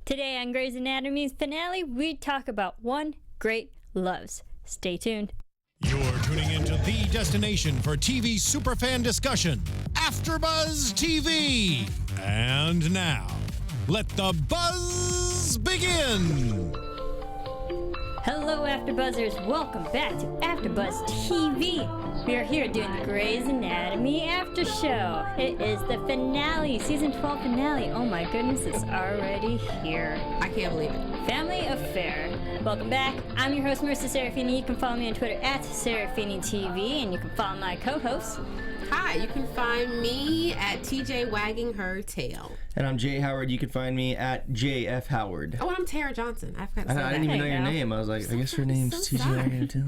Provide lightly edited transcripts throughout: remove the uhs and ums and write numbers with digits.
Today on Grey's Anatomy's finale, we talk about One Great Loves. Stay tuned. You're tuning into the destination for TV superfan discussion, AfterBuzz TV. And now, let the buzz begin. Hello, AfterBuzzers. Welcome back to AfterBuzz TV. We are here doing the Grey's Anatomy After Show. It is the finale, season 12 finale. Oh my goodness, it's already here. I can't believe it. Family Affair. Welcome back. I'm your host, Marisa Serafini. You can follow me on Twitter at SeraphiniTV, and you can follow my co-host. Hi, you can find me at TJ Wagging Her Tail. And I'm Jay Howard. You can find me at JF Howard. Oh, and I'm Tara Johnson. I forgot to say that. I didn't even know your name. I was like, I guess her name's TJ Wagging Her Tail.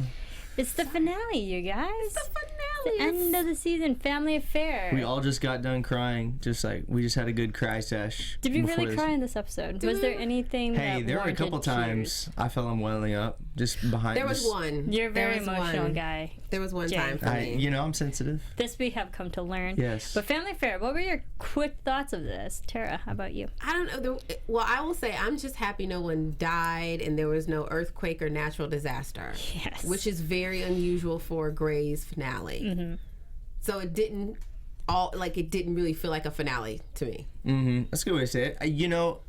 It's the finale, you guys. It's the finale. The end of the season, Family Affair. We all just got done crying. We just had a good cry sesh. Did we really cry in this episode? Was there anything Hey, that there were a couple tears? times I felt him welling up just behind. There was one. You're a very emotional guy. There was one Jay. time for me. You know, I'm sensitive. This we have come to learn. Yes. But Family Affair, what were your quick thoughts of this? Tara, how about you? I don't know. Well, I will say I'm just happy no one died and there was no earthquake or natural disaster. Yes. Which is very unusual for Grey's finale. Mm-hmm. So it didn't really feel like a finale to me. Mm-hmm. That's a good way to say it. You know,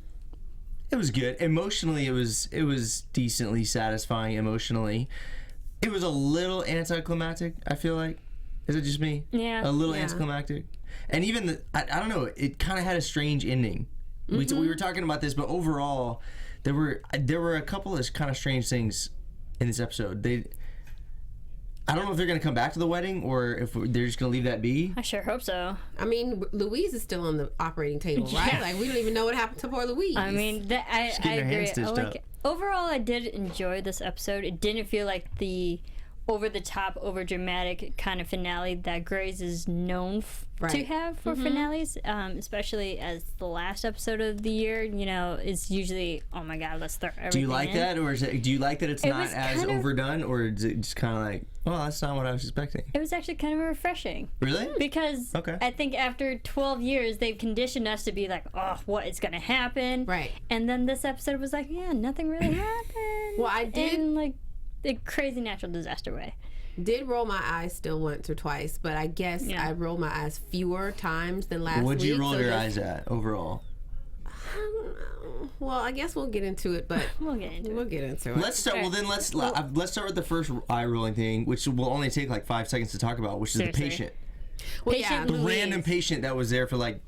it was good. Emotionally, it was decently satisfying. Emotionally, it was a little anticlimactic. I feel like. Is it just me? Yeah. A little anticlimactic. And even I don't know. It kind of had a strange ending. Mm-hmm. We were talking about this, but overall, there were a couple of kind of strange things in this episode. I don't know if they're going to come back to the wedding or if they're just going to leave that be. I sure hope so. I mean, Louise is still on the operating table, right? Yeah. Like, we don't even know what happened to poor Louise. I mean, I agree. Overall, I did enjoy this episode. It didn't feel like the over-the-top, over-dramatic kind of finale that Grey's is known to have for finales, especially as the last episode of the year, you know, is usually, oh my god, let's throw everything Do you like in. that, or do you like that it's not as overdone, or is it just kind of like, well, that's not what I was expecting? It was actually kind of refreshing. Really? Because I think after 12 years, they've conditioned us to be like, oh, what is going to happen? Right. And then this episode was like, yeah, nothing really happened. Well, I did. In, like, the crazy natural disaster way. Did roll my eyes still once or twice, but I guess I rolled my eyes fewer times than last week. What'd you roll your eyes at overall? I don't know. Well, I guess we'll get into it, but we'll get into it. Let's start. Well, then let's start with the first eye rolling thing, which will only take like 5 seconds to talk about, which is the patient. Well, patient the random patient that was there for like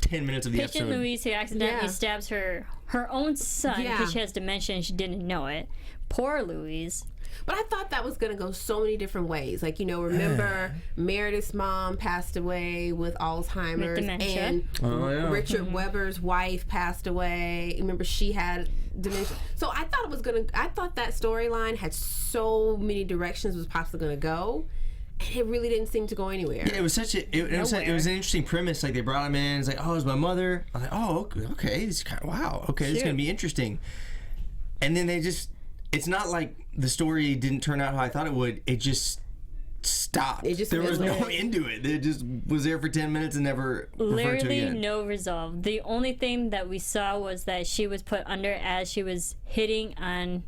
10 minutes of the episode. Patient Louise, who accidentally stabs her own son because she has dementia and she didn't know it. Poor Louise. But I thought that was going to go so many different ways. Like, you know, remember Meredith's mom passed away with Alzheimer's. With dementia. And Richard Weber's wife passed away. Remember, she had dementia. So I thought that storyline had so many directions it was possibly going to go. And it really didn't seem to go anywhere. Yeah, it was it was an interesting premise. Like, they brought him in. It's like, oh, it's my mother. I was like, oh, okay. It's kind of, wow. Okay, this is going to be interesting. And then it's not like the story didn't turn out how I thought it would. It just stopped. There was no end to it. It just was there for 10 minutes and never referred to again. Literally no resolve. The only thing that we saw was that she was put under as she was hitting on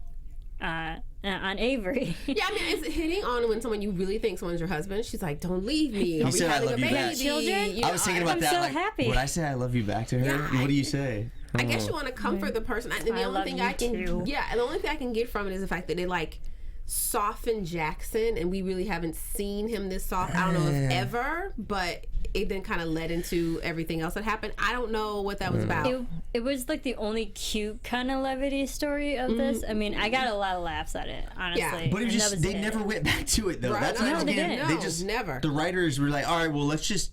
Avery. Yeah, I mean, is it hitting on when someone you really think someone's your husband? She's like, "Don't leave me." You said, "I love you back." Children? I was thinking about that. I'm so like, happy. Would I say I love you back to her? Yeah, What do you say? I guess you want to comfort the person. And the only thing the only thing I can get from it is the fact that they like softened Jackson, and we really haven't seen him this soft. I don't know if ever, but it then kind of led into everything else that happened. I don't know what that was about. It was like the only cute kind of levity story of this. I mean, I got a lot of laughs at it, honestly. Yeah, but it was just they never went back to it though. Right. That's No, they didn't. They just never. The writers were like, all right, well, let's just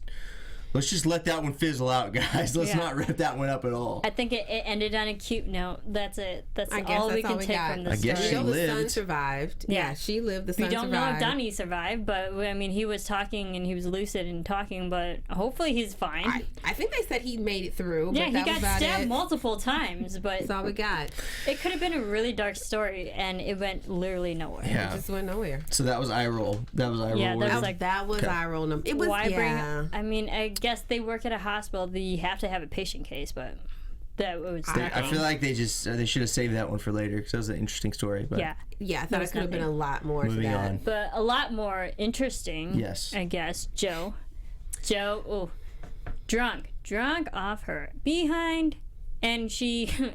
let that one fizzle out, guys. Let's not wrap that one up at all. I think it ended on a cute note. That's it. That's all we can take from the story. I guess she lived. The son survived. Yeah, she lived. The son survived. We don't know if Donnie survived, but I mean, he was talking and he was lucid and talking, but hopefully he's fine. I think they said he made it through. Yeah, but he got stabbed multiple times, but that's all we got. It could have been a really dark story, and it went literally nowhere. Yeah, it just went nowhere. So that was eye roll. That was eye roll. Yeah, that was eye roll number. It was. I mean, I guess they work at a hospital. You have to have a patient case, but that was I feel like they should have saved that one for later because that was an interesting story. But yeah, I thought it could have been a lot more to that. On. But a lot more interesting. Yes, I guess Joe, drunk off her behind. And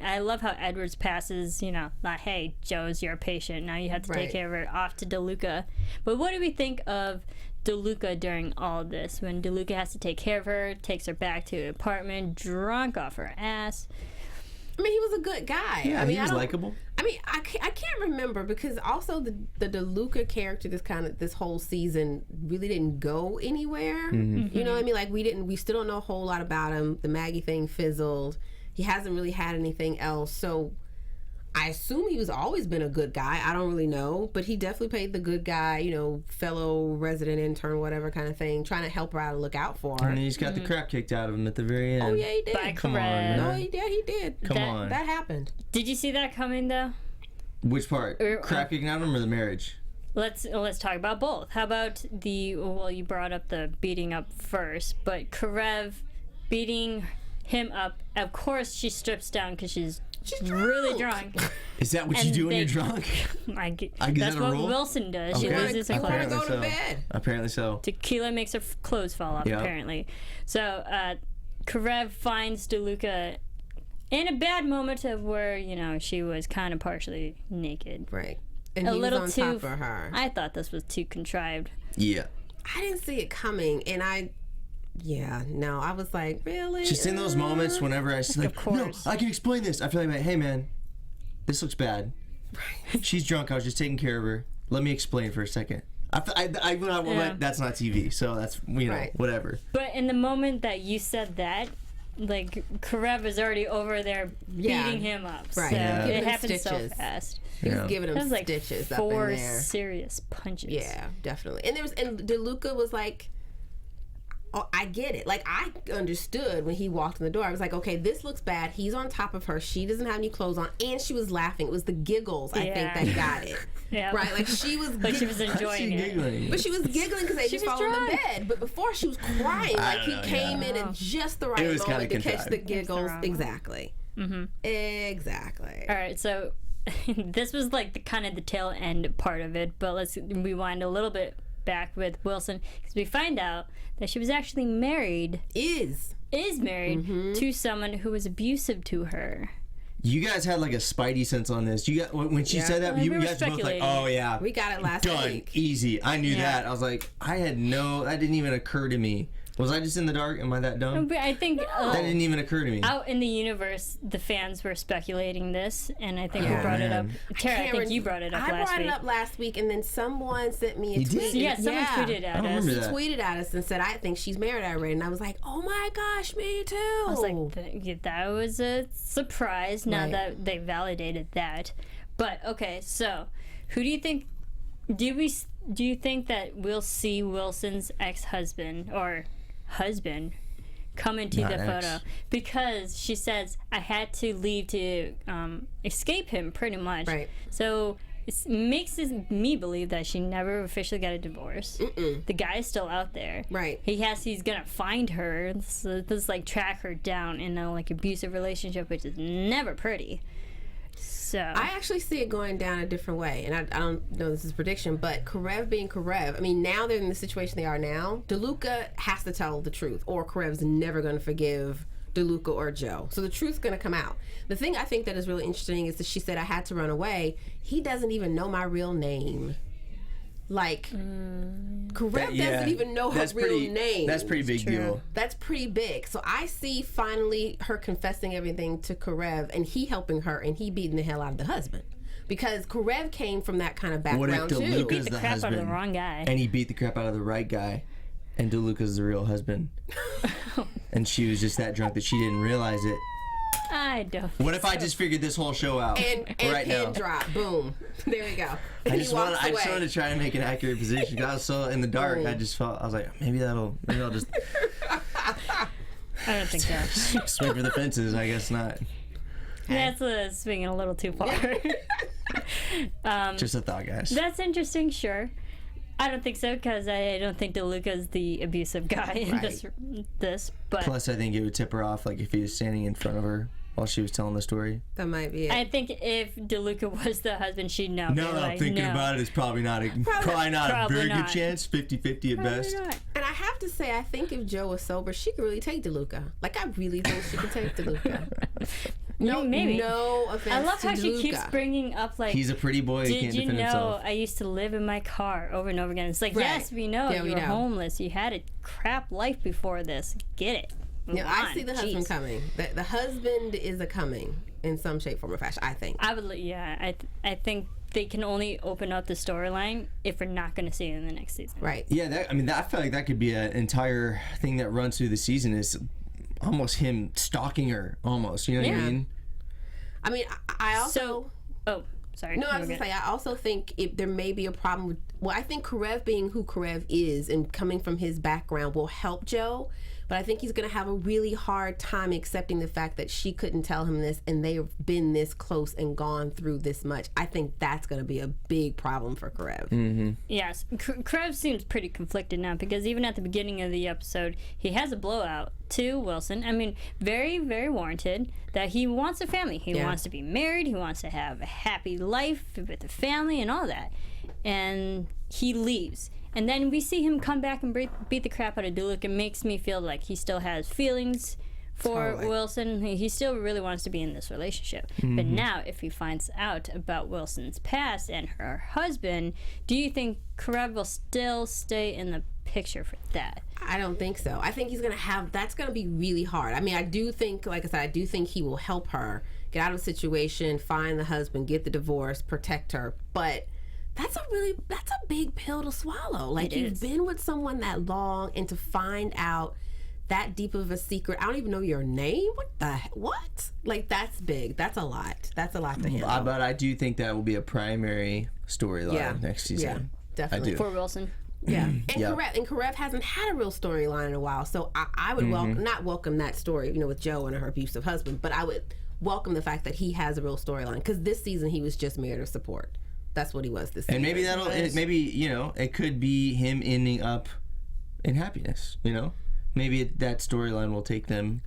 I love how Edwards passes, like, hey, Joe's your patient. Now you have to take care of her, off to DeLuca. But what do we think of DeLuca during all of this? When DeLuca has to take care of her, takes her back to the apartment, drunk off her ass. I mean, he was a good guy. Yeah, I mean, he was likable. I mean, I can't remember because also the DeLuca character, this whole season really didn't go anywhere. You know what I mean? Like, we still don't know a whole lot about him. The Maggie thing fizzled. He hasn't really had anything else, so I assume he's always been a good guy. I don't really know, but he definitely played the good guy, fellow resident intern, whatever kind of thing, trying to help her out and look out for her. And he's got the crap kicked out of him at the very end. Oh yeah, he did. Come on, man. Oh yeah, he did. Come on. That happened. Did you see that coming though? Which part? Crap kicking out of him or the marriage? Let's talk about both. How about you brought up the beating up first, but Karev beating him up. Of course, she strips down because she's really drunk. Is that what you do when you're drunk? That's what Wilson does. Okay. She loses her clothes. Go to bed. Apparently so. Tequila makes her clothes fall off, apparently. So, Karev finds DeLuca in a bad moment of where, she was kind of partially naked. Right. And he was on top of her. I thought this was too contrived. Yeah. I didn't see it coming, and I was like, really? Just in those moments whenever I see, like, no, I can explain this. I feel like, hey, man, this looks bad. Right. She's drunk. I was just taking care of her. Let me explain for a second. That's not TV, so that's, whatever. But in the moment that you said that, like, Karev is already over there beating him up. Right. So it happened so fast. He was giving him like stitches up in there. 4 there. serious punches. Yeah, definitely. And DeLuca was like, oh, I get it. Like, I understood when he walked in the door. I was like, okay, this looks bad. He's on top of her. She doesn't have any clothes on. And she was laughing. It was the giggles, I think, that got it. Yeah. Right? Like, she was like she was enjoying it. But she was giggling because they just fell in the bed. But before, she was crying. Like, he came in at just the right moment to catch the giggles. Exactly. Mm-hmm. Exactly. All right, so this was like the kind of the tail end part of it. But let's rewind a little bit back with Wilson, because we find out that she was actually married. Is married to someone who was abusive to her. You guys had like a spidey sense on this. You got when she said that, you guys both like, oh yeah, we got it last week. Easy. I knew that. I was like, that didn't even occur to me. Was I just in the dark? Am I that dumb? But I think that didn't even occur to me. Out in the universe, the fans were speculating this, and I think we brought it up. Tara, I think you brought it up last week. I brought it up last week, and then someone sent me a tweet. Yeah, someone tweeted at us. He tweeted at us and said, I think she's married already. And I was like, oh my gosh, me too. I was like, that was a surprise, now that they validated that. But, okay, so, who do you think, do you think that we'll see Wilson's ex-husband, or husband, come into the photo? Because she says, I had to leave to escape him, pretty much. Right. So it makes me believe that she never officially got a divorce. The guy's still out there. Right. He's gonna find her, so this like track her down in a like abusive relationship, which is never pretty. So I actually see it going down a different way, and I don't know this is prediction, but Karev being Karev, I mean, now they're in the situation they are now. DeLuca has to tell the truth, or Karev's never going to forgive DeLuca or Joe. So the truth's going to come out. The thing I think that is really interesting is that she said, I had to run away. He doesn't even know my real name. Like, Karev doesn't even know her real name. That's pretty big deal. That's pretty big. So I see finally her confessing everything to Karev, and he helping her, and he beating the hell out of the husband. Because Karev came from that kind of background, too. He beat the crap out of the wrong guy. And he beat the crap out of the right guy. And DeLuca's the real husband. And she was just that drunk that she didn't realize it. I don't. What if I just figured this whole show out right now? Drop, boom, there we go. I just wanted to try and make an accurate position. I was so in the dark. I was like, maybe I'll just. I don't think so. Swing for the fences. I guess not. That's swinging a little too far. Just a thought, guys. That's interesting. Sure. I don't think so, because I don't think DeLuca's the abusive guy in this. But plus, I think it would tip her off, like if he was standing in front of her while she was telling the story. That might be it. I think if DeLuca was the husband, she'd know. No, like, thinking about it, it's probably not a very good chance. 50-50 at best. Not. And I have to say, I think if Joe was sober, she could really take DeLuca. Like, I really think she could take DeLuca. No, maybe. No offense. I love to how DeLuca. she keeps bringing up like, he's a pretty boy. He can't defend himself. Did you know I used to live in my car over and over again? It's like, yes, we know you were homeless. You had a crap life before this. Get it. I see the husband coming. The husband is a coming in some shape, form, or fashion. I think. I think they can only open up the storyline if we're not going to see it in the next season. Right. Yeah. I feel like that could be an entire thing that runs through the season. Is almost him stalking her, almost. You know what I mean? I mean, I also... sorry. No, I was going to say, I also think there may be a problem with... Well, I think Karev being who Karev is and coming from his background will help Joe, but I think he's going to have a really hard time accepting the fact that she couldn't tell him this and they've been this close and gone through this much. I think that's going to be a big problem for Karev. Mm-hmm. Yes. Karev seems pretty conflicted now because even at the beginning of the episode, he has a blowout to Wilson. I mean, very, very warranted that he wants a family. He wants to be married. He wants to have a happy life with a family and all that. And he leaves. And then we see him come back and beat the crap out of DeLuca. It makes me feel like he still has feelings for Wilson. He still really wants to be in this relationship. Mm-hmm. But now, if he finds out about Wilson's past and her husband, do you think Karev will still stay in the picture for that? I don't think so. I think he's going to have... That's going to be really hard. I mean, I do think, like I said, I do think he will help her get out of the situation, find the husband, get the divorce, protect her. But... That's a big pill to swallow. Like, you've been with someone that long, and to find out that deep of a secret. I don't even know your name. What? Like, that's big. That's a lot. That's a lot to handle. But I do think that will be a primary storyline next season. Yeah, definitely. I do. For Wilson. Yeah. And Karev hasn't had a real storyline in a while. So I would not welcome that story, with Joe and her abusive husband, but I would welcome the fact that he has a real storyline. Because this season he was just married to support. That's what he was this season. And maybe it could be him ending up in happiness, Maybe that storyline will take them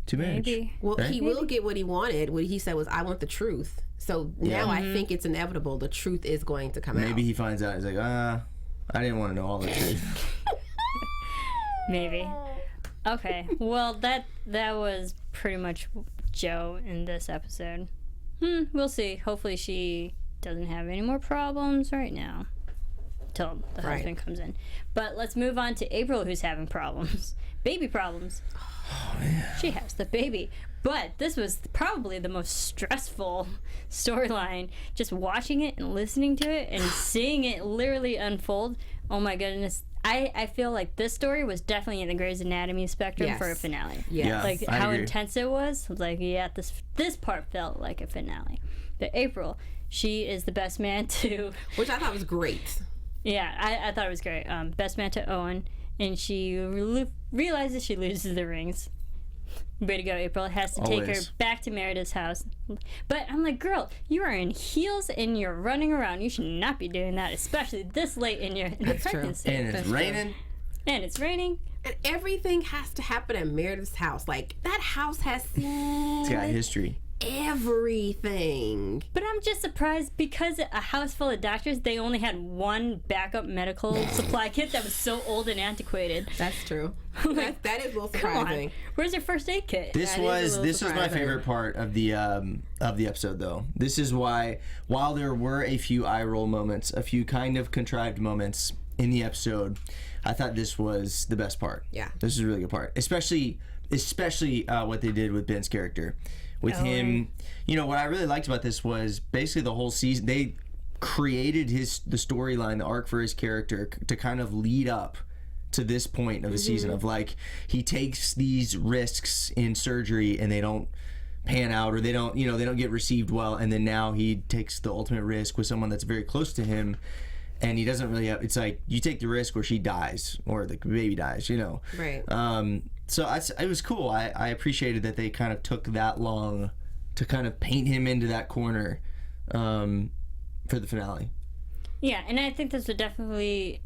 to marriage. Maybe. Well, he will get what he wanted. What he said was, I want the truth. So now I think it's inevitable. The truth is going to come out. Maybe he finds out, he's like, I didn't want to know all the truth. Maybe. Okay. Well, that was pretty much Joe in this episode. We'll see. Hopefully she doesn't have any more problems right now till the husband comes in. But let's move on to April, who's having problems. Baby problems. Oh, man. She has the baby. But this was probably the most stressful storyline. Just watching it and listening to it and seeing it literally unfold. Oh my goodness. I feel like this story was definitely in the Grey's Anatomy spectrum for a finale. Yeah. Like how intense it was. I was like, this part felt like a finale. But April, she is the best man to... Which I thought was great. Yeah, I thought it was great. Best man to Owen. And she realizes she loses the rings. Way to go, April. Has to take her back to Merida's house. But I'm like, girl, you are in heels and you're running around. You should not be doing that, especially this late in the pregnancy. And it's raining. And it's raining. And everything has to happen at Merida's house. Like, that house has seen... It's got history. Everything. But I'm just surprised because a house full of doctors, they only had one backup medical supply kit that was so old and antiquated. That's true. That is a little surprising. Where's your first aid kit? This was my favorite part of the episode, though. This is why, while there were a few eye roll moments, a few kind of contrived moments in the episode, I thought this was the best part. Yeah, this is a really good part, especially what they did with Ben's character. With him, what I really liked about this was basically the whole season. They created the storyline, the arc for his character to kind of lead up to this point of the season of like, he takes these risks in surgery and they don't pan out or they don't get received well. And then now he takes the ultimate risk with someone that's very close to him. And he doesn't really it's like, you take the risk where she dies or the baby dies, Right. So it was cool. I appreciated that they kind of took that long to kind of paint him into that corner for the finale. Yeah, and I think this was definitely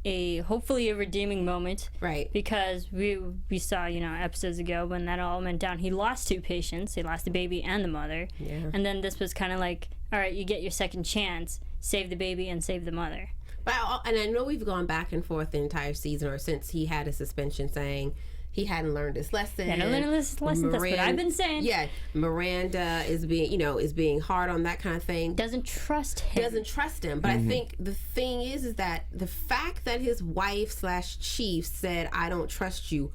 hopefully a redeeming moment. Right. Because we saw, episodes ago when that all went down, he lost 2 patients. He lost the baby and the mother. Yeah. And then this was kind of like, all right, you get your second chance. Save the baby and save the mother. And I know we've gone back and forth the entire season, or since he had a suspension, saying he hadn't learned his lesson. Yeah, no learned his lesson. That's what I've been saying. Yeah, Miranda is being hard on that kind of thing. Doesn't trust him. But I think the thing is that the fact that his wife / chief said, "I don't trust you,"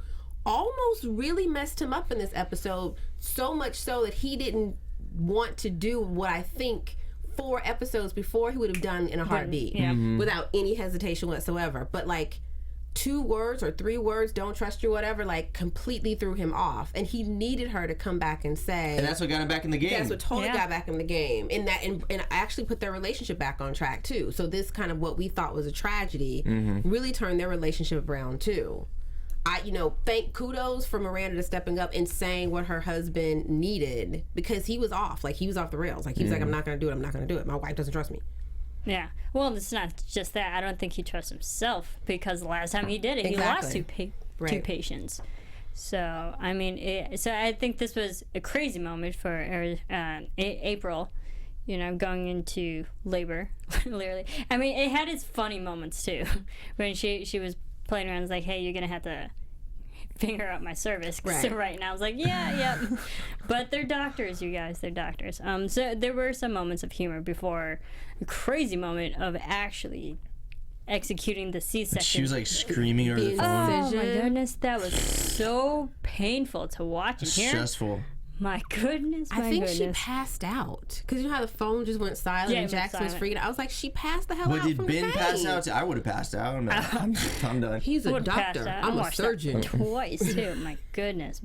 almost really messed him up in this episode. So much so that he didn't want to do what I think 4 episodes before he would have done in a heartbeat, without any hesitation whatsoever. But like 2 words or 3 words, "don't trust you," whatever, like completely threw him off, and he needed her to come back and say, and that's what got him back in the game. That's what totally got back in the game, and actually put their relationship back on track too. So this kind of what we thought was a tragedy really turned their relationship around too. Thank kudos for Miranda to stepping up and saying what her husband needed, because he was off. Like, he was off the rails. Like, he was like, I'm not going to do it. My wife doesn't trust me. Yeah. Well, it's not just that. I don't think he trusts himself, because the last time he did it, he lost 2 patients. So, I mean, so I think this was a crazy moment for April, going into labor, literally. I mean, it had its funny moments, too, when she was playing around. I was like, hey, you're gonna have to finger out my cervix. So right now I was like, yeah. But they're doctors, you guys. They're doctors. So there were some moments of humor before a crazy moment of actually executing the C-section. She was like screaming over the phone. Oh my goodness, that was so painful to watch and hear. Stressful. My goodness, I think she passed out, because you know how the phone just went silent and Jackson was freaking out. I was like, she passed the hell out from the pain. Did Ben pass out? I would have passed out. I'm done. He's a doctor. I'm a surgeon. Twice too. My goodness.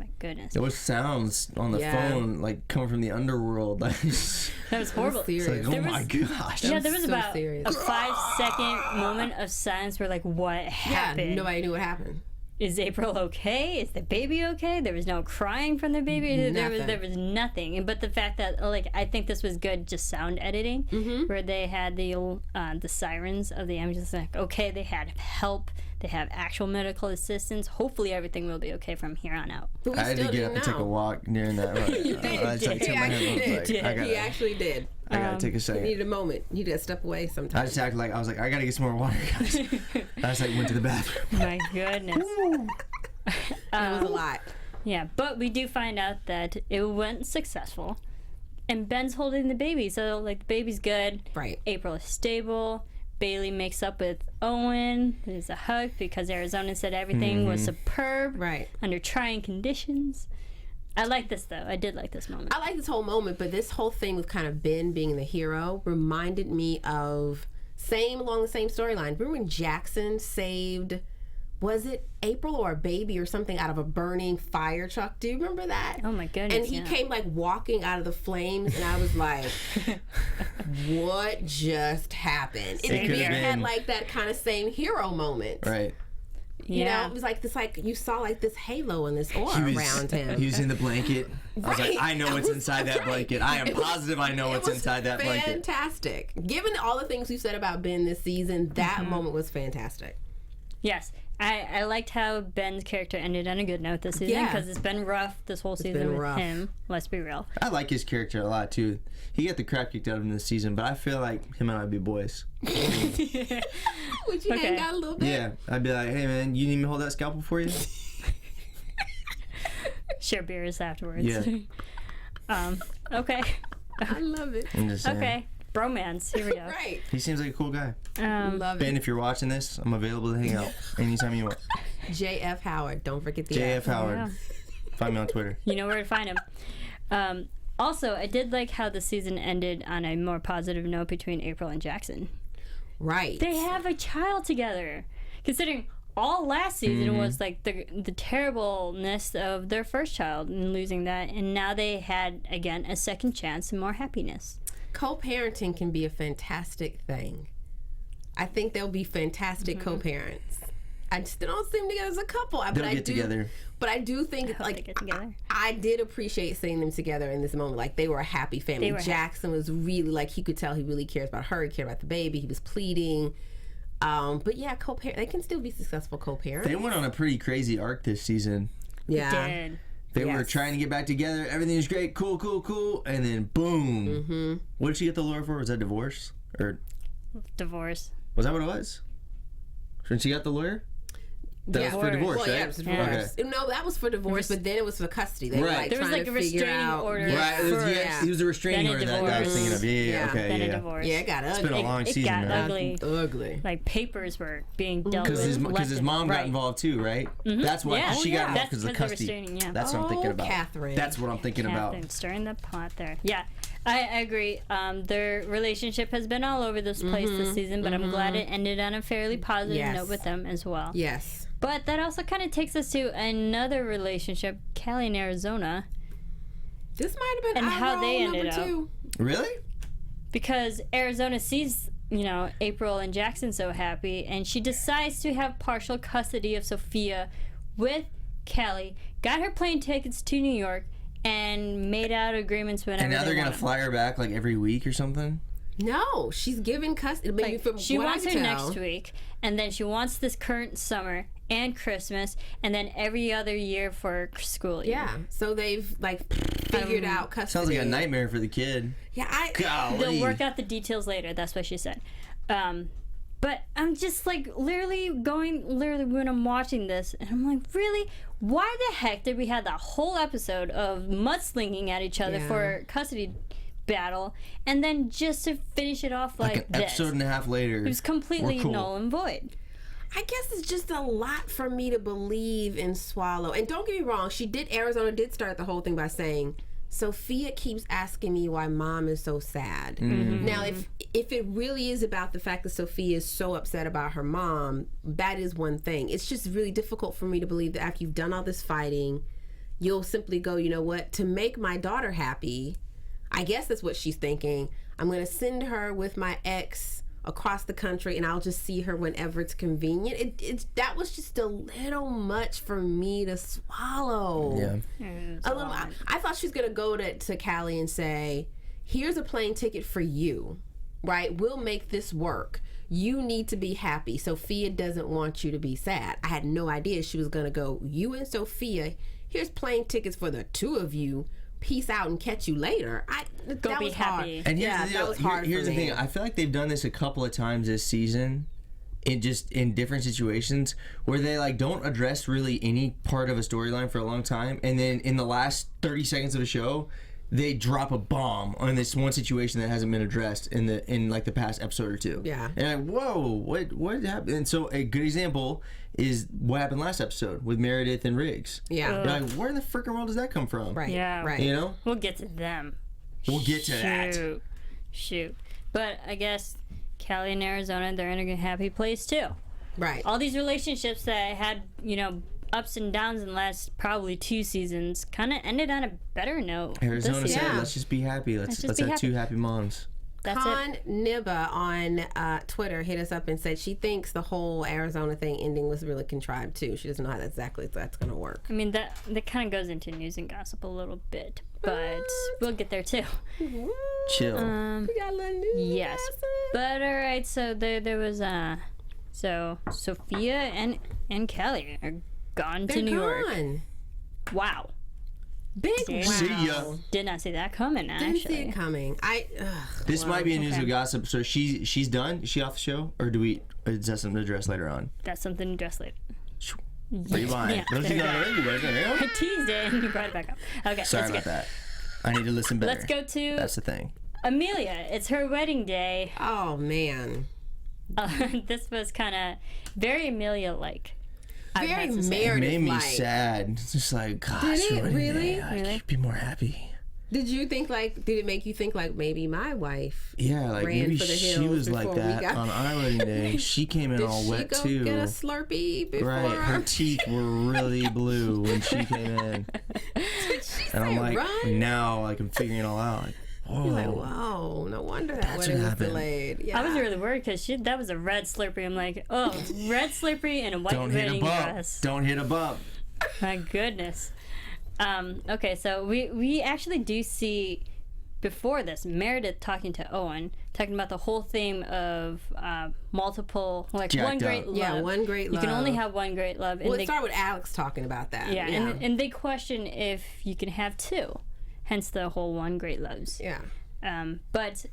Those sounds on the phone, like coming from the underworld. That was horrible. Like, oh my gosh. Yeah, there was about a 5-second moment of silence where, like, what happened? Yeah, nobody knew what happened. Is April okay? Is the baby okay? There was no crying from the baby. There was nothing. But the fact that, like, I think this was good, just sound editing, where they had the sirens of the ambulance. Like, okay, they had help. They have actual medical assistance. Hopefully, everything will be okay from here on out. I had to get up and take a walk during that. You did. He actually did. I gotta take a second. You needed a moment. You need to step away sometimes. I just acted like I was like, I gotta get some more water, guys. I just went to the bathroom. My goodness. It was a lot. Yeah, but we do find out that it went successful, and Ben's holding the baby, so like the baby's good. Right. April is stable. Bailey makes up with Owen. There's a hug because Arizona said everything was superb. Right. Under trying conditions. I like this, though. I did like this moment. I like this whole moment, but this whole thing with kind of Ben being the hero reminded me of along the same storyline. Remember when Jackson saved, was it April or a baby or something, out of a burning fire truck? Do you remember that? Oh my goodness. And he came like walking out of the flames, and I was like, what just happened? And Ben had like that kind of same hero moment. Right. You know, it was like this, like you saw like this halo and this aura around him. He was in the blanket. I was like, I know what's inside that blanket. I am positive I know what's inside that blanket. Fantastic. Given all the things we've said about Ben this season, that moment was fantastic. Yes. I liked how Ben's character ended on a good note this season, because it's been rough this whole season with him. Let's be real. I like his character a lot too. He got the crap kicked out of him this season, but I feel like him and I'd be boys. Would you hang out a little bit? Yeah, I'd be like, hey man, you need me to hold that scalpel for you? Share beers afterwards. Yeah. Okay. I love it. I'm just saying. Okay. Bromance. Here we go. Right. He seems like a cool guy. Love Ben, it. if you're watching this, I'm available to hang out anytime you want. JF Howard. Don't forget the JF F. Howard. Yeah. Find me on Twitter. You know where to find him. Also, I did like how the season ended on a more positive note between April and Jackson. Right. They have a child together. Considering all last season was like the terribleness of their first child and losing that, and now they had, again, a second chance and more happiness. Co-parenting can be a fantastic thing. I think they'll be fantastic co-parents. I still don't see them together as a couple. They'll get together. But I do think, like, they get together. I did appreciate seeing them together in this moment. Like, they were a happy family. Jackson was really, like, he could tell he really cares about her. He cared about the baby. He was pleading. But yeah, they can still be successful co-parents. They went on a pretty crazy arc this season. Yeah. They were trying to get back together. Everything was great. Cool. And then boom. Mm-hmm. What did she get the lawyer for? Was that divorce? Or divorce? Was that what it was? When she got the lawyer? That was for divorce, right? Yeah, it was for divorce. Okay. No, that was for divorce, but then it was for custody. They were like there was like a restraining order. Right, it was a restraining order that I was thinking of. Then a divorce. Yeah, it got ugly. It's been a long season. It got ugly. Like papers were being dealt with. Because his mom got involved too, right? Mm-hmm. That's why she got involved because of custody. That's what I'm thinking about. Catherine. That's what I'm thinking about. Stirring the pot there. Yeah. I agree. Their relationship has been all over this place this season, but I'm glad it ended on a fairly positive note with them as well. Yes. But that also kind of takes us to another relationship, Callie and Arizona. This might have been and how they ended up. Really? Because Arizona sees, April and Jackson so happy, and she decides to have partial custody of Sophia with Callie, got her plane tickets to New York, and made out agreements whenever And now they're going to fly her back like every week or something? No, she's given custody. She wants her next week, and then she wants this current summer and Christmas, and then every other year for school year. Yeah, so they've figured out custody. Sounds like a nightmare for the kid. Yeah, they'll work out the details later. That's what she said. But I'm just literally when I'm watching this, and I'm like, really? Why the heck did we have that whole episode of mudslinging at each other for custody battle, and then just to finish it off like an episode and a half later, it was completely null and void. I guess it's just a lot for me to believe and swallow. And don't get me wrong, Arizona did start the whole thing by saying, Sophia keeps asking me why mom is so sad. Mm-hmm. Now, if it really is about the fact that Sophia is so upset about her mom, that is one thing. It's just really difficult for me to believe that after you've done all this fighting, you'll simply go, you know what, to make my daughter happy, I guess that's what she's thinking, I'm going to send her with my ex across the country, and I'll just see her whenever it's convenient. That was just a little much for me to swallow. Yeah, a little. I thought she was gonna go to Callie and say, "Here's a plane ticket for you, right? We'll make this work. You need to be happy. Sophia doesn't want you to be sad." I had no idea she was gonna go, "You and Sophia, here's plane tickets for the two of you. Peace out and catch you later." That was happy. Hard. And here's the thing. I feel like they've done this a couple of times this season, in different situations where they don't address really any part of a storyline for a long time, and then in the last 30 seconds of the show, they drop a bomb on this one situation that hasn't been addressed in the past episode or two. Yeah. And whoa, what happened? And so a good example is what happened last episode with Meredith and Riggs. Yeah. You're like, where in the freaking world does that come from? Right. Yeah. Right. We'll get to them. We'll get to that. Shoot. But I guess Callie and Arizona, they're in a happy place too. Right. All these relationships that had, ups and downs in the last probably 2 seasons kind of ended on a better note. Arizona said, let's just be happy. Let's have 2 happy moms. That's Con Nibba on Twitter hit us up and said she thinks the whole Arizona thing ending was really contrived too. She doesn't know how that's going to work. I mean, that kind of goes into news and gossip a little bit, but we'll get there too. Chill. We got a little news. Yes. But all right, so there was so Sophia and Callie are gone to New York. Wow. Big wow. See ya. Did not see that coming, actually. Didn't see it coming. This might be a news and gossip. So she's done? Is she off the show? Or is that something to address later on? That's something to address later. Are you lying? I teased it and you brought it back up. Okay. Sorry about that. I need to listen better. Let's go to... That's the thing. Amelia. It's her wedding day. Oh, man. This was kind of very Amelia-like. Very Meredith. It made me sad. It's just like, gosh, did it really? I could be more happy. Did it make you think maybe my wife? Yeah, ran maybe for the she was like that on our wedding day. She came in all wet too. Did she go get a Slurpee before? Right, her teeth were really blue when she came in. Did she and I'm like, run? now I'm figuring it all out. Like, whoa. You're like, whoa, no wonder that wedding was delayed. Yeah. I was really worried because that was a red Slurpee. I'm like, oh, red Slurpee and a white wedding dress. Don't hit a bump. My goodness. Okay, so we actually do see before this, Meredith talking to Owen, talking about the whole theme of multiple, like one great love. Yeah, one great love. You can only have one great love. Well, it started with Alex talking about that. Yeah, and they question if you can have two, hence the whole one great loves. Yeah. But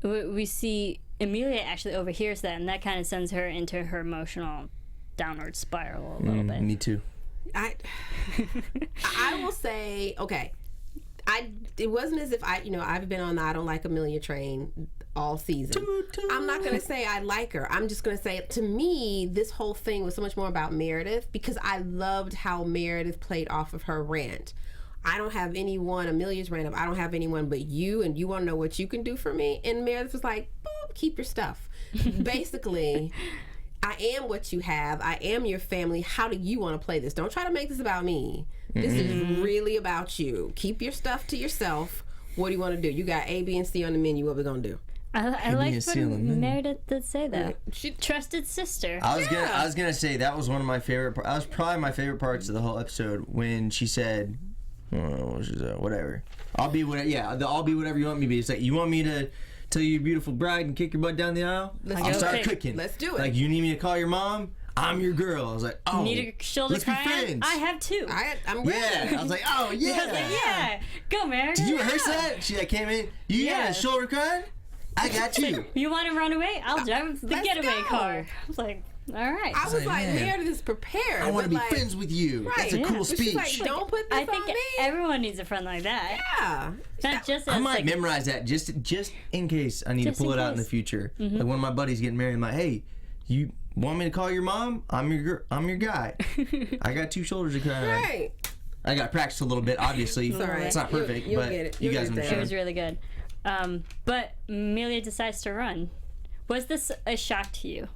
we see Amelia actually overhears that, and that kind of sends her into her emotional downward spiral a little bit. Me too. I will say, okay, it wasn't as if I've been on the I don't like Amelia train all season. I'm not going to say I like her. I'm just going to say, to me, this whole thing was so much more about Meredith, because I loved how Meredith played off of her rant. I don't have anyone, Amelia's rant of, I don't have anyone but you, and you want to know what you can do for me? And Meredith was like, boop, keep your stuff. Basically, I am what you have. I am your family. How do you want to play this? Don't try to make this about me. This is really about you. Keep your stuff to yourself. What do you want to do? You got A, B, and C on the menu. What we going to do? I like when Meredith did say that. She trusted sister. I was gonna say that was one of my favorite parts. That was probably my favorite parts of the whole episode, when she said, whatever. I'll be whatever. Yeah, I'll be whatever you want me to be. It's like, you want me to tell you your beautiful bride and kick your butt down the aisle? I'll start cooking. Let's do it. Like, you need me to call your mom? I'm your girl. I was like, oh, need a shoulder let's be friends. I have two. I'm ready. Yeah. I was like, oh, yeah. I was like, yeah. Go, Meredith. Did you rehearse that? She came in. You got a shoulder crying? I got you. You want to run away? I'll drive the getaway car. I was like, all right. I was like, Meredith is prepared. I want to be friends with you. Right. That's a cool speech. Like, don't put this on me. Everyone needs a friend like that. Yeah. Not just I might memorize that just in case I need to pull it out in the future. Like, one of my buddies getting married, I'm like, hey, you want me to call your mom? I'm your guy. I got two shoulders to cry on. Right. I got to practice a little bit, obviously. It's not perfect, you'll but get it. You guys understand. It was really good. But Amelia decides to run. Was this a shock to you?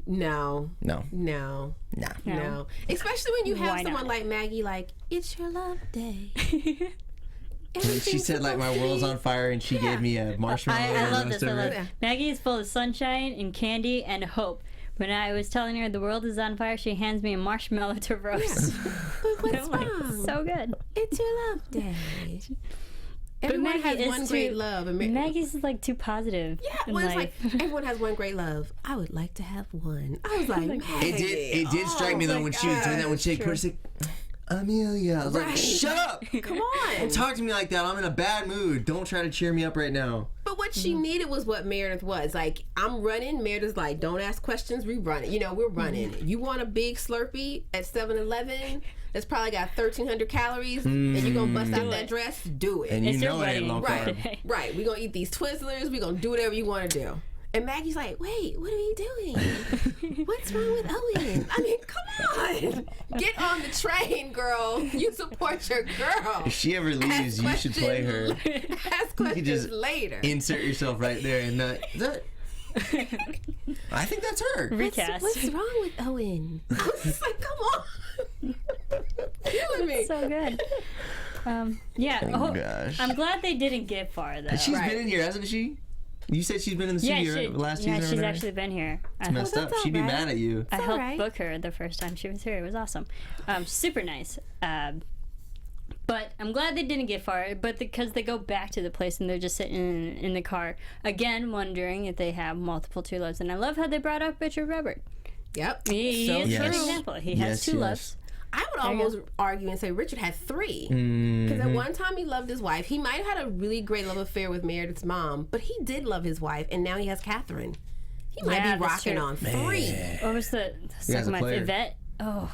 No. Especially when you have someone like Maggie, like, it's your love day. And she said, like, my world's on fire, and she gave me a marshmallow. I love this. Maggie is full of sunshine and candy and hope. When I was telling her the world is on fire, she hands me a marshmallow to roast. Yeah. But what's wrong? So good. It's your love day. Everyone has one great love. Maggie's like too positive. Yeah, well, it's like, everyone has one great love. I would like to have one. I was like, Maggie. It did strike me though when she was doing that, when she put her Amelia. I was like, shut up. Come on. Don't talk to me like that. I'm in a bad mood. Don't try to cheer me up right now. But what she needed was what Meredith was. Like, I'm running. Meredith's like, don't ask questions. We running. We're running. You want a big Slurpee at 7-Eleven that's probably got 1,300 calories, and you're going to bust out that dress? Do it. And you know it ain't low carb. Right. We're going to eat these Twizzlers. We're going to do whatever you want to do. And Maggie's like, wait, what are you doing? What's wrong with Owen? I mean, come on. Get on the train, girl. You support your girl. If she ever leaves, you should play her. Ask questions later. Insert yourself right there. And I think that's her. Recast. What's wrong with Owen? I was just like, come on. Killing me. So good. Yeah. Oh, gosh. I'm glad they didn't get far, though. She's been in here, hasn't she? You said she's been in the studio last season. Yeah, she's actually been here. It's messed up. She'd be mad at you. I helped book her the first time she was here. It was awesome. Super nice. But I'm glad they didn't get far. But because they go back to the place and they're just sitting in the car, again, wondering if they have multiple two loves. And I love how they brought up Richard Robert. Yep. He is an example. He has two loves. I would almost argue and say Richard had 3. Because at one time he loved his wife. He might have had a really great love affair with Meredith's mom, but he did love his wife, and now he has Catherine. He might be rocking on 3. What was the second wife? Yvette? Oh.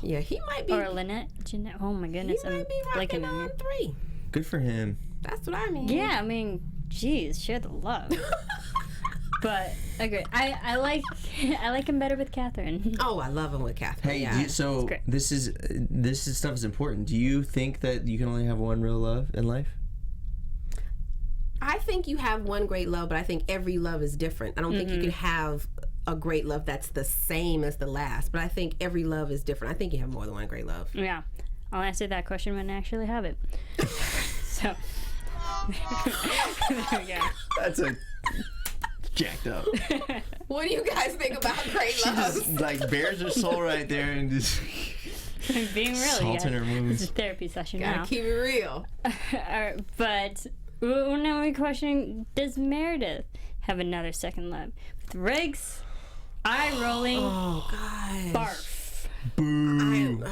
Yeah, he might be. Or Lynette? Jeanette? Oh my goodness. He might be rocking on 3. Good for him. That's what I mean. Yeah, I mean, geez, share the love. But I agree. I like him better with Catherine. Oh, I love him with Catherine. Hey, so this stuff is important. Do you think that you can only have one real love in life? I think you have one great love, but I think every love is different. I don't think you can have a great love that's the same as the last, but I think every love is different. I think you have more than one great love. Yeah. I'll answer that question when I actually have it. So. There we go. That's a jacked up. What do you guys think about great love? Just, like, bears her soul right there and just. I'm being real. Salt in her moves. It's a therapy session now. Gotta keep it real. But now we're questioning, does Meredith have another second love? With Riggs, eye rolling. Oh, God. Barf. Boo.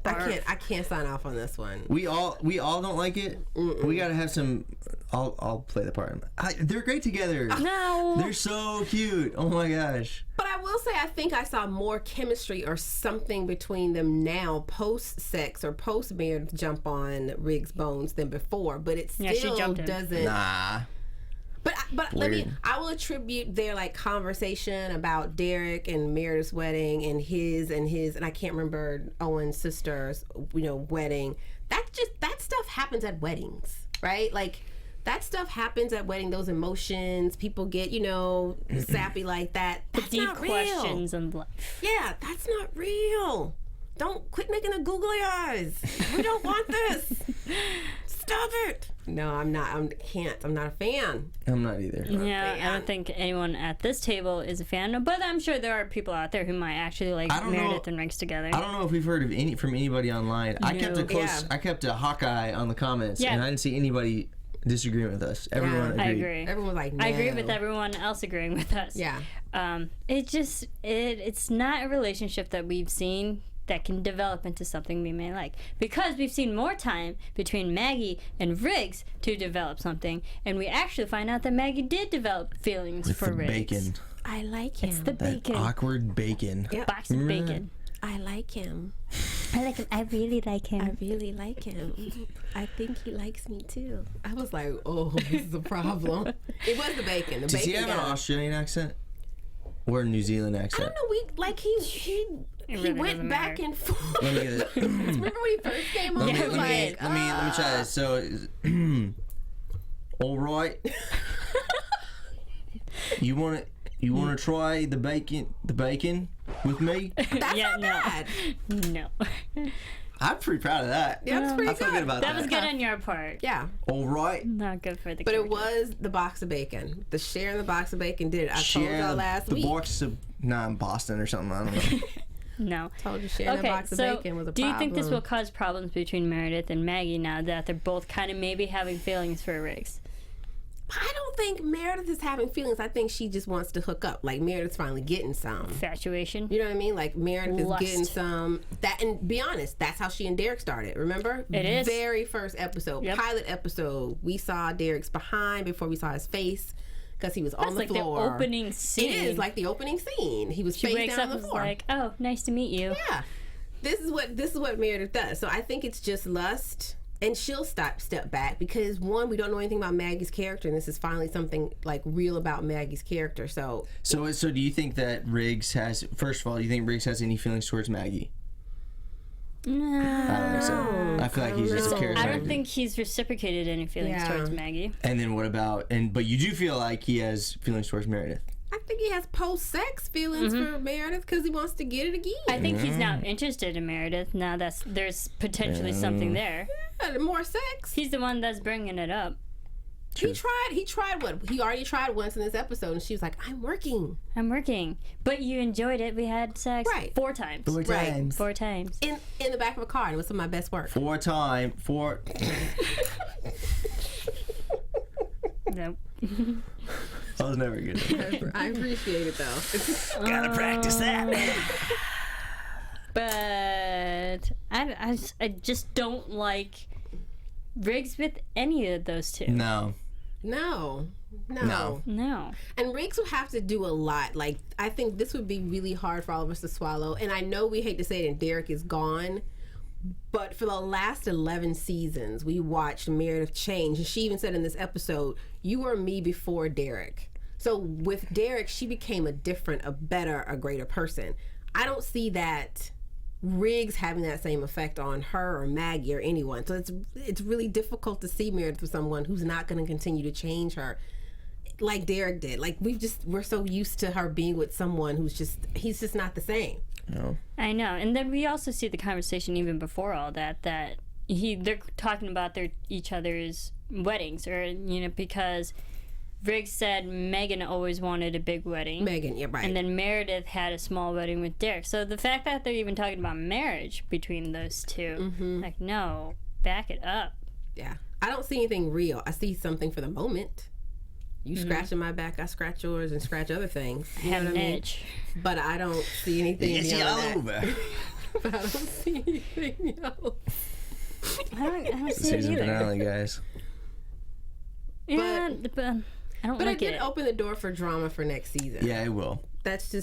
I can't sign off on this one. We all don't like it. We gotta have some. I'll play the part. They're great together. No. They're so cute. Oh my gosh. But I will say, I think I saw more chemistry or something between them now, post-sex or post-Meredith jump on Riggs' bones than before. But it still doesn't. Nah. But I will attribute their like conversation about Derek and Meredith's wedding and his and I can't remember Owen's sister's wedding. That stuff happens at weddings, right? Like that stuff happens at wedding. Those emotions, people get sappy like that. That's deep not questions real. in life. Yeah, that's not real. Don't quit making the googly eyes. We don't want this. Stop it. No, I'm not. I'm not a fan. I'm not either. Yeah, I don't think anyone at this table is a fan. But I'm sure there are people out there who might actually like Meredith and Riggs together. I don't know if we've heard of from anybody online. No. I kept a hawkeye on the comments, and I didn't see anybody disagreeing with us. Everyone agreed. I agree. Everyone like, no. I agree with everyone else agreeing with us. Yeah. It's not a relationship that we've seen that can develop into something we may like, because we've seen more time between Maggie and Riggs to develop something, and we actually find out that Maggie did develop feelings for Riggs. Bacon. I like him. It's the bacon. That awkward bacon. Yep. Box of bacon. I like him. I like him. I really like him. I really like him. I think he likes me too. I was like, oh, this is a problem. It was the bacon. Does he have an Australian accent or a New Zealand accent? I don't know. He really went back and forth. Let me get it. Remember when he first came on? Let me try this. So, all right. You want to try the bacon with me? That's not bad. No. I'm pretty proud of that. Yeah, that's pretty I feel good about that. That was good on your part. Yeah. All right. Not good for the But character. it was the box of bacon. The sharing the box of bacon did it. I told y'all last week. The box of Boston or something. I don't know. No. Told you sharing the box of bacon was a problem. Do you think this will cause problems between Meredith and Maggie now that they're both kind of maybe having feelings for Riggs? I don't think Meredith is having feelings. I think she just wants to hook up. Like Meredith's finally getting some infatuation. You know what I mean? Like Meredith Lust. is getting some that. And be honest, that's how she and Derek started. Remember? It is very first episode, pilot episode. We saw Derek's behind before we saw his face because he was on the floor. That's like the opening scene. It is like the opening scene. He was face down on the floor. Like, oh, nice to meet you. Yeah, this is what Meredith does. So I think it's just lust. And she'll step back because, one, we don't know anything about Maggie's character, and this is finally something like real about Maggie's character. So do you think that Riggs has? First of all, do you think Riggs has any feelings towards Maggie? No, I don't think so. I feel like he's just a charismatic. I don't think he's reciprocated any feelings towards Maggie. And then what about? But you do feel like he has feelings towards Meredith. I think he has post-sex feelings for Meredith because he wants to get it again. I think he's now interested in Meredith. Now there's potentially something there. Yeah, more sex. He's the one that's bringing it up. True. He tried what? He already tried once in this episode, and she was like, I'm working. But you enjoyed it. We had sex 4 times. 4 times. 4 times. In the back of a car, and it was some of my best work. 4 times. Nope. I was never good. I appreciate it though. Gotta practice that. But I just don't like Riggs with any of those two. No. And Riggs would have to do a lot. Like, I think this would be really hard for all of us to swallow. And I know we hate to say it, and Derek is gone. But for the last 11 seasons, we watched Meredith change. And she even said in this episode, you were me before Derek. So with Derek, she became a better, a greater person. I don't see that Riggs having that same effect on her or Maggie or anyone. So it's really difficult to see Meredith with someone who's not going to continue to change her like Derek did. Like we're so used to her being with someone he's just not the same. No. I know. And then we also see the conversation even before all that they're talking about each other's weddings, or because Riggs said Megan always wanted a big wedding. Megan, yeah, right. And then Meredith had a small wedding with Derek. So the fact that they're even talking about marriage between those two, like, no, back it up. Yeah. I don't see anything real. I see something for the moment. You scratching my back, I scratch yours and scratch other things. You know what I mean? Itch. But I don't see anything beyond that. over. But I don't see anything else. I don't see it Season either. finale, guys. Yeah, but I don't But like it did it. open the door for drama for next season. Yeah, it will. That's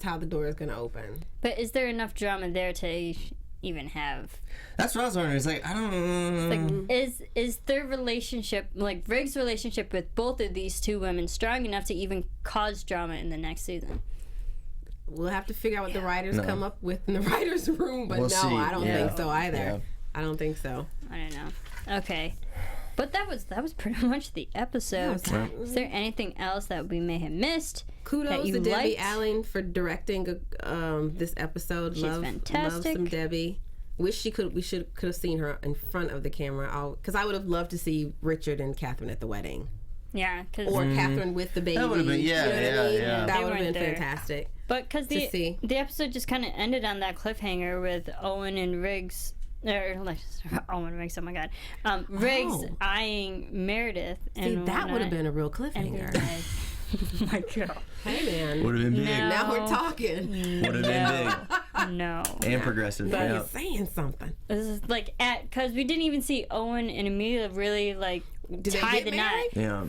how the door is going to open. But is there enough drama there to even have? That's what I was wondering. It's like, I don't know. Like, is their relationship, like Riggs' relationship with both of these two women, strong enough to even cause drama in the next season? We'll have to figure out what the writers come up with in the writer's room. But We'll no, see. I don't think so either. Yeah. I don't think so. I don't know. Okay. But that was pretty much the episode. Yeah. Is there anything else that we may have missed? Kudos that you to Debbie liked? Allen for directing this episode. She's fantastic. Love some Debbie. Wish we could have seen her in front of the camera. Because I would have loved to see Richard and Catherine at the wedding. Yeah, because Or Catherine with the baby. That would have been, yeah, You know what I mean? yeah. That They would have weren't been there. fantastic. but because see. the episode just kind of ended on that cliffhanger with Owen and Riggs. Or like Owen Riggs, oh my god, Riggs eyeing Meredith. See, and that would have been a real and cliffhanger. oh my god, Hey, man. Would have been big. No. Now we're talking. Would have been big. no. And progressive. But- Yeah. You're saying something. This is like because we didn't even see Owen and Amelia really like Did they tie get the married? knot. Yeah.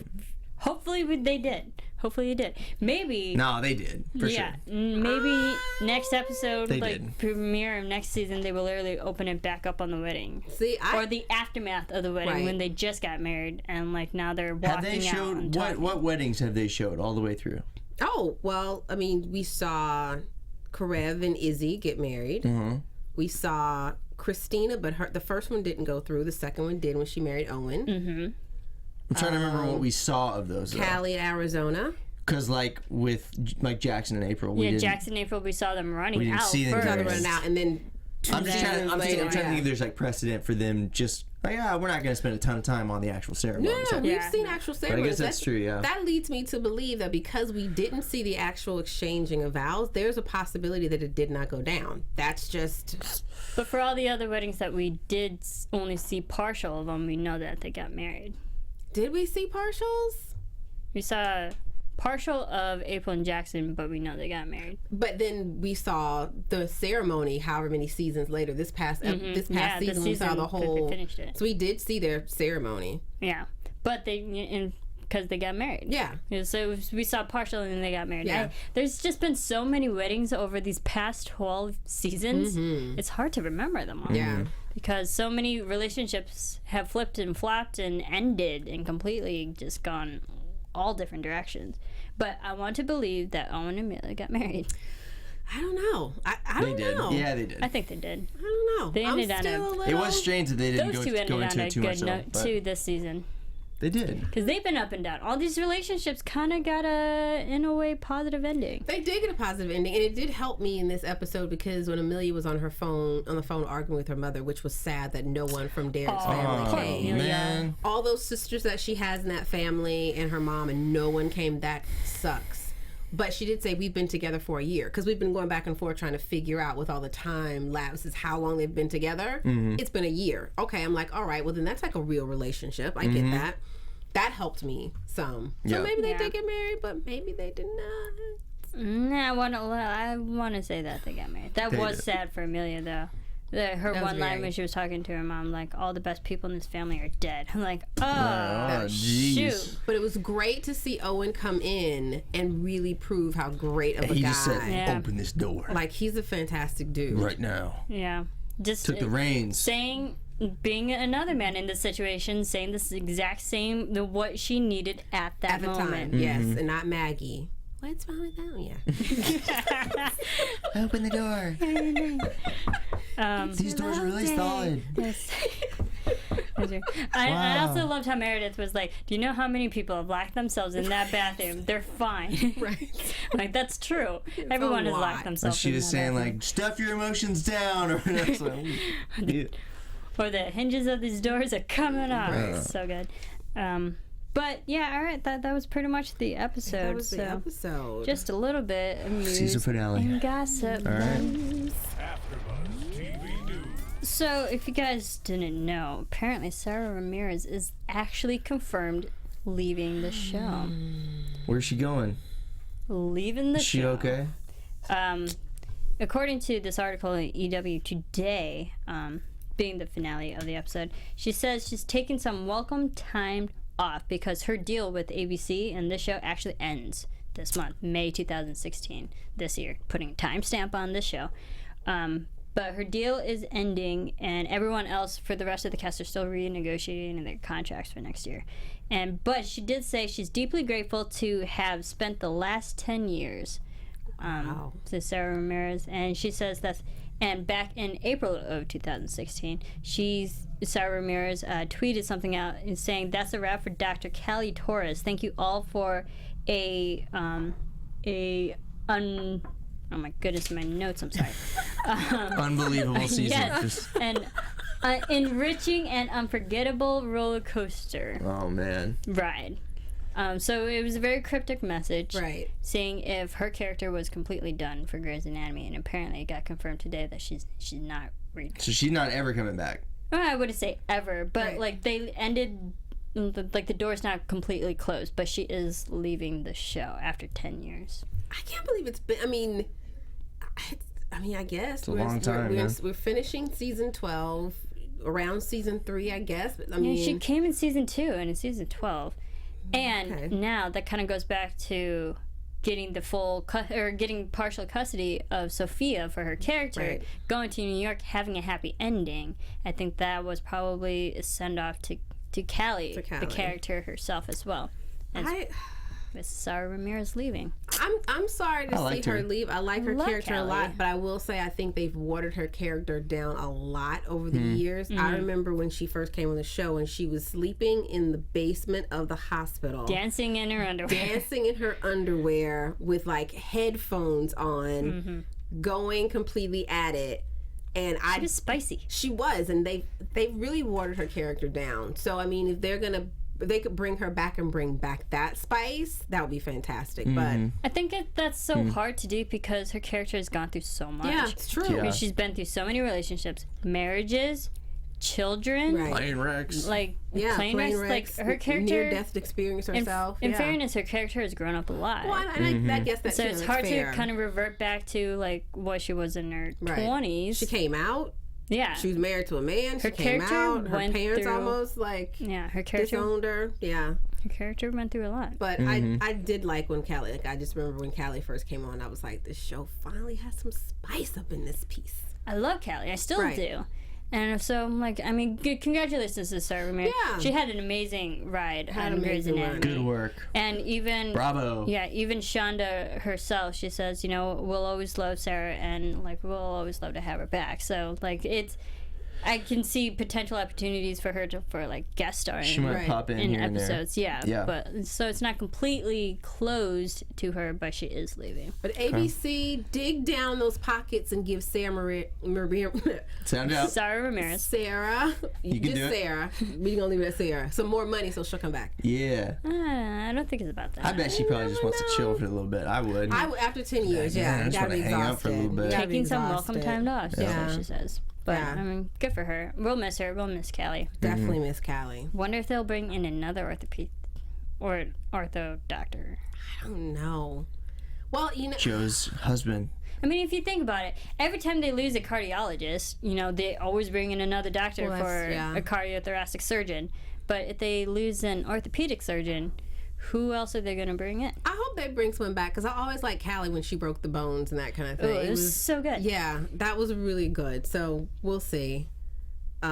Hopefully they did. Hopefully they did. Maybe. No, they did. For yeah, sure. maybe next episode, They like did. premiere of next season, they will literally open it back up on the wedding, See, or the aftermath of the wedding Right. when they just got married and like now they're walking Have they out. showed and talking. what weddings have they showed all the way through? Oh, well, I mean, we saw Karev and Izzy get married. Mm-hmm. We saw Christina, but the first one didn't go through. The second one did when she married Owen. Mm-hmm. I'm trying to remember what we saw of those. Callie, Arizona. Because like with like Jackson and April, we Yeah, didn't. Jackson and April, we saw them running we didn't out see them first. Saw them Right. running out, and then I'm just trying to later, think if there's like precedent for them just like, yeah, we're not going to spend a ton of time on the actual ceremony. No, So- we've Yeah. seen actual But I ceremonies. guess that's true, yeah. That leads me to believe that because we didn't see the actual exchanging of vows, there's a possibility that it did not go down. That's just... But for all the other weddings that we did only see partial of them, we know that they got married. Did we see partials? We saw partial of April and Jackson, but we know they got married. But then we saw the ceremony however many seasons later. This past Yeah, season, we saw the 'cause whole... they finished it. So we did see their ceremony. Yeah, but because they got married. Yeah. So we saw partial and then they got married. Yeah. There's just been so many weddings over these past 12 seasons. It's hard to remember them all. Yeah. Because so many relationships have flipped and flopped and ended and completely just gone all different directions. But I want to believe that Owen and Amelia got married. I don't know. I They don't did. know. Yeah, they did. I think they did. I don't know. They ended I'm on still a- a little... It was strange that they didn't Those two go ended into on a it too good much. note Though, too this season. they did. Because they've been up and down. All these relationships kind of got in a way, positive ending. They did get a positive ending, and it did help me in this episode because when Amelia was on the phone arguing with her mother, which was sad that no one from Derek's family poor came. Amelia. Man. All those sisters that she has in that family and her mom, and no one came. That sucks. But she did say we've been together for a year because we've been going back and forth trying to figure out with all the time lapses how long they've been together. It's been a year. Okay, I'm like, all right, well then that's like a real relationship. I get that. That helped me some. So Yeah. maybe they did get married, but maybe they did not. Nah, I want to say that they got married. That They was did. sad for Amelia, though. Her That was one line very- when she was talking to her mom, like, all the best people in this family are dead. I'm like, oh, Oh, jeez. shoot. But it was great to see Owen come in and really prove how great of a He guy. just said, Yeah. "Open this door Like he's a fantastic dude. right now." Yeah. Just Took the reins. being another man in this situation, saying this exact same, what she needed at that At the moment. time, yes, and not Maggie. What's wrong with that? Yeah. Open the door. These doors are really solid. Yes. I also loved how Meredith was like, do you know how many people have locked themselves in that bathroom? They're fine. Right. Like, that's true. Everyone has lot. locked themselves She in was that saying bathroom. like, "Stuff your emotions down," or whatever. Yeah. Or the hinges of these doors are coming off. Right. It's so good. But yeah, all right, that was pretty much the episode. That was the episode. Just a little bit of news Season finale and gossip. All right. AfterBuzz TV News. So, if you guys didn't know, apparently Sarah Ramirez is actually confirmed leaving the show. Where's she going? Leaving the show. Is she okay? According to this article in EW Today, being the finale of the episode, she says she's taking some welcome time off because her deal with ABC and this show actually ends this month, May 2016, this year, putting a timestamp on this show. But her deal is ending, and everyone else for the rest of the cast are still renegotiating their contracts for next year. But she did say she's deeply grateful to have spent the last 10 years to Sarah Ramirez, and she says that's. And back in April of 2016, Sarah Ramirez tweeted something out and saying, "That's a wrap for Dr. Callie Torres. Thank you all for oh my goodness, my notes. I'm sorry. Unbelievable season. Yes, and enriching and unforgettable roller coaster ride." So it was a very cryptic message, right? Saying if her character was completely done for Grey's Anatomy, and apparently it got confirmed today that she's not. So she's not ever coming back. Well, I wouldn't say ever, but right. like they ended, like the door's not completely closed, but she is leaving the show after 10 years. I can't believe it's been. I mean, I guess it's a long time. We're finishing season 12, around season 3, I guess. But, I mean, she came in season 2 and in season 12. And now that kind of goes back to getting the getting partial custody of Sophia for her character, right. Going to New York, having a happy ending. I think that was probably a send off to Callie, the character herself as well. Miss Sarah Ramirez leaving. I'm sorry to see her leave. I like her character Callie a lot, but I will say I think they've watered her character down a lot over the years. I remember when she first came on the show and she was sleeping in the basement of the hospital. Dancing in her underwear with like headphones on, going completely at it. And she was spicy. She was, and they really watered her character down. So I mean, if they could bring her back and bring back that spice, that would be fantastic. But I think that's so hard to do because her character has gone through so much. Yeah, it's true. Yeah. She's been through so many relationships, marriages, children, right. Plane wrecks. Plane wrecks. Like her character, near-death experience herself. In fairness, her character has grown up a lot. Well, I guess that's so it's hard fair. to kind of revert back to like what she was in her 20s. She came out. Yeah. She was married to a man. She came out. Her parents almost her character disowned her. Yeah. Her character went through a lot. But I did like when Callie, I just remember when Callie first came on, I was like, this show finally has some spice up in this piece. I love Callie. I still do. And so I'm like, I mean, congratulations to Sarah Ramirez. Yeah. She had an amazing ride on Grey's Anatomy. Good work. And even bravo. Yeah, even Shonda herself, she says, we'll always love Sarah and like we'll always love to have her back. So like I can see potential opportunities for her for like guest starring. She might pop in here episodes, and there. Yeah. But so it's not completely closed to her, but she is leaving. But ABC, dig down those pockets and give Sarah Sound out. Sarah Ramirez. Sarah. You can do it. Sarah. We're gonna leave it at Sarah. Some more money so she'll come back. Yeah. I don't think it's about that. I bet she probably just wants to chill for a little bit. I would. After 10 years, I just want to hang out for a little bit. Taking some welcome time off, that's what she says. But, I mean, good for her. We'll miss her. We'll miss Callie. Definitely miss Callie. Wonder if they'll bring in another ortho doctor. I don't know. Well, Joe's husband. I mean, if you think about it, every time they lose a cardiologist, they always bring in another doctor for a cardiothoracic surgeon. But if they lose an orthopedic surgeon, who else are they going to bring in? I hope they bring someone back because I always liked Callie when she broke the bones and that kind of thing. It was so good. Yeah, that was really good. So we'll see. I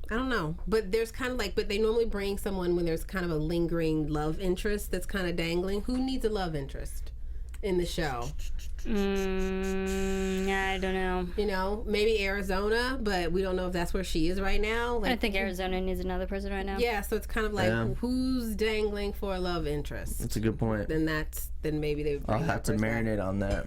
don't know. But there's kind of but they normally bring someone when there's kind of a lingering love interest that's kind of dangling. Who needs a love interest in the show? I don't know. Maybe Arizona, but we don't know if that's where she is right now. I don't think Arizona needs another person right now. Yeah, so it's kind of who's dangling for a love interest? That's a good point. Then maybe they would bring I'll have to marinate on that.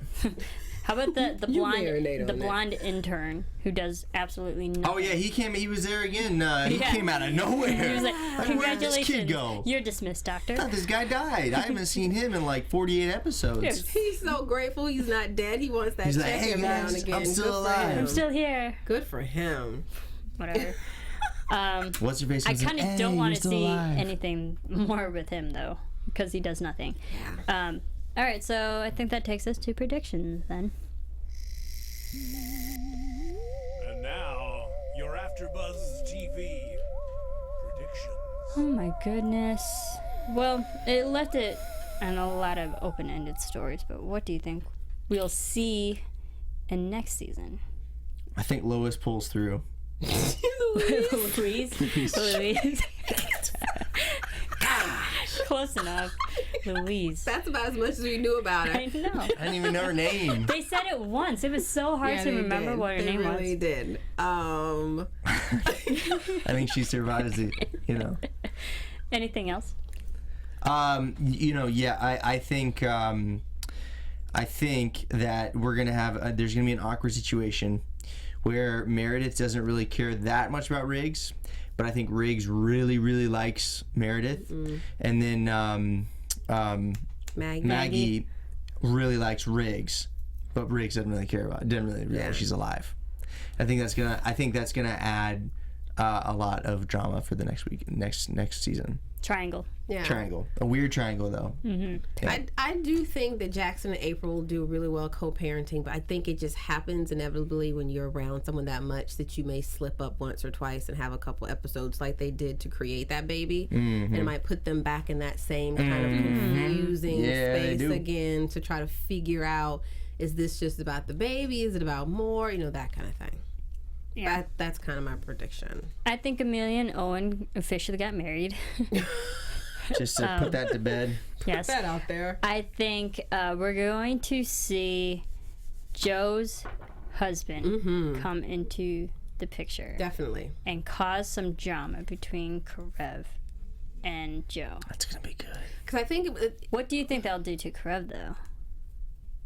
How about the blonde intern who does absolutely nothing? Oh yeah, he was there again. He came out of nowhere. He was like, congratulations, where did this kid go? You're dismissed, doctor. I thought this guy died. I haven't seen him in like 48 episodes. He's so grateful he's not dead. He wants that He's check like, hey every now guys, and again. I'm still alive. I'm still here. Good for him. Whatever. What's your face? I kind of don't want to see alive. anything more with him though, because he does nothing. Yeah. All right, so I think that takes us to predictions then. And now, your AfterBuzz TV predictions. Oh my goodness. Well, it left it on a lot of open-ended stories, but what do you think we'll see in next season? I think Lois pulls through. Louise. Close enough. Louise. That's about as much as we knew about her. I know. I didn't even know her name. They said it once. It was so hard to remember what her name was. They really did. I think she survives it, Anything else? I think that we're gonna have there's gonna be an awkward situation where Meredith doesn't really care that much about Riggs, but I think Riggs really, really likes Meredith, and then Maggie really likes Riggs, but Riggs doesn't really care about it. Doesn't really realize she's alive. I think that's gonna add a lot of drama for the next season. Triangle. Yeah. Triangle. A weird triangle, though. Mm-hmm. Yeah. I do think that Jackson and April will do really well co-parenting, but I think it just happens inevitably when you're around someone that much that you may slip up once or twice and have a couple episodes like they did to create that baby. And it might put them back in that same kind of confusing space again to try to figure out, is this just about the baby? Is it about more? That kind of thing. Yeah, that's kind of my prediction. I think Amelia and Owen officially got married. Just to put that to bed. Yes. Put that out there. I think we're going to see Joe's husband come into the picture. Definitely. And cause some drama between Karev and Joe. That's going to be good. Because I think... What do you think they'll do to Karev, though?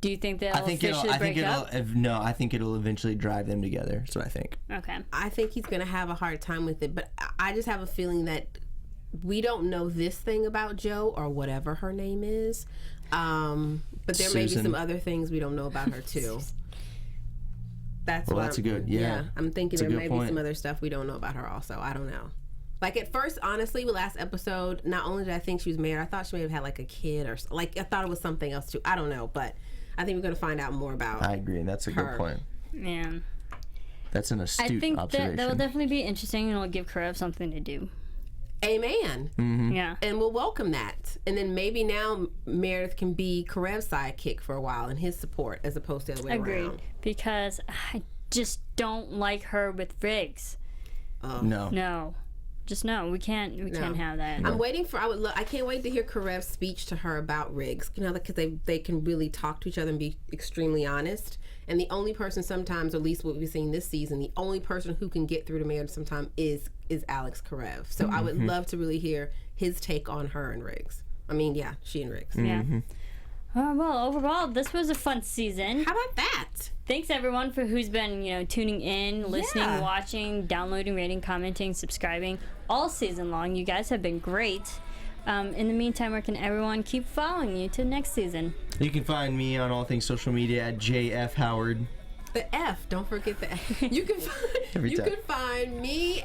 Do you think they'll officially break up? No, I think it'll eventually drive them together. That's what I think. Okay. I think he's going to have a hard time with it, but I just have a feeling that we don't know this thing about Joe or whatever her name is, but there may be some other things we don't know about her too. That's a good, I'm thinking there may be some other stuff we don't know about her also. I don't know. Like at first, honestly, with last episode, not only did I think she was married, I thought she may have had like a kid or like I thought it was something else too. I don't know, but I think we're going to find out more about I agree. That's a good point. Yeah. That's an astute observation. I think that will definitely be interesting and it'll give Karev something to do. Amen. Mm-hmm. Yeah. And we'll welcome that. And then maybe now Meredith can be Karev's sidekick for a while and his support as opposed to the other way around. Agreed. Because I just don't like her with Riggs. No. Just no, we can't have that. I'm waiting for. I can't wait to hear Karev's speech to her about Riggs. Because they can really talk to each other and be extremely honest. And the only person sometimes, or at least what we've seen this season, the only person who can get through to Meredith sometimes is Alex Karev. So I would love to really hear his take on her and Riggs. I mean, she and Riggs. Yeah. Well, overall, this was a fun season. How about that? Thanks everyone for who's been, tuning in, listening, watching, downloading, rating, commenting, subscribing all season long. You guys have been great. In the meantime, where can everyone keep following you to next season? You can find me on all things social media at JF Howard. The F, don't forget the F. You can find me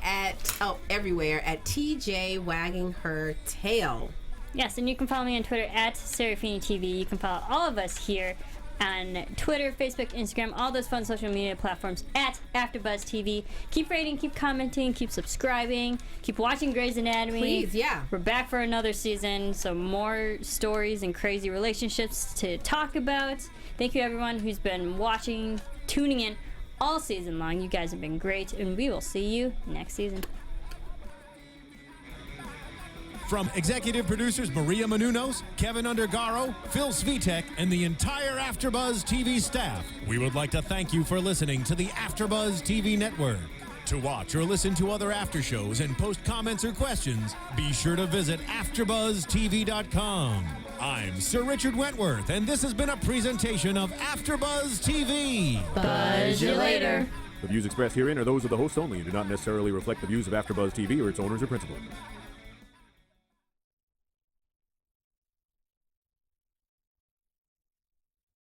everywhere at TJ Wagging Her Tail. Yes, and you can follow me on Twitter at Serafini TV. You can follow all of us here on Twitter, Facebook, Instagram, all those fun social media platforms at AfterBuzz TV. Keep rating, keep commenting, keep subscribing, keep watching Grey's Anatomy. Please, yeah. We're back for another season, so more stories and crazy relationships to talk about. Thank you everyone who's been watching, tuning in all season long. You guys have been great, and we will see you next season. From executive producers Maria Menounos, Kevin Undergaro, Phil Svitek, and the entire AfterBuzz TV staff, we would like to thank you for listening to the AfterBuzz TV network. To watch or listen to other after shows and post comments or questions, be sure to visit AfterBuzzTV.com. I'm Sir Richard Wentworth, and this has been a presentation of AfterBuzz TV. Buzz you later. The views expressed herein are those of the hosts only and do not necessarily reflect the views of AfterBuzz TV or its owners or principals.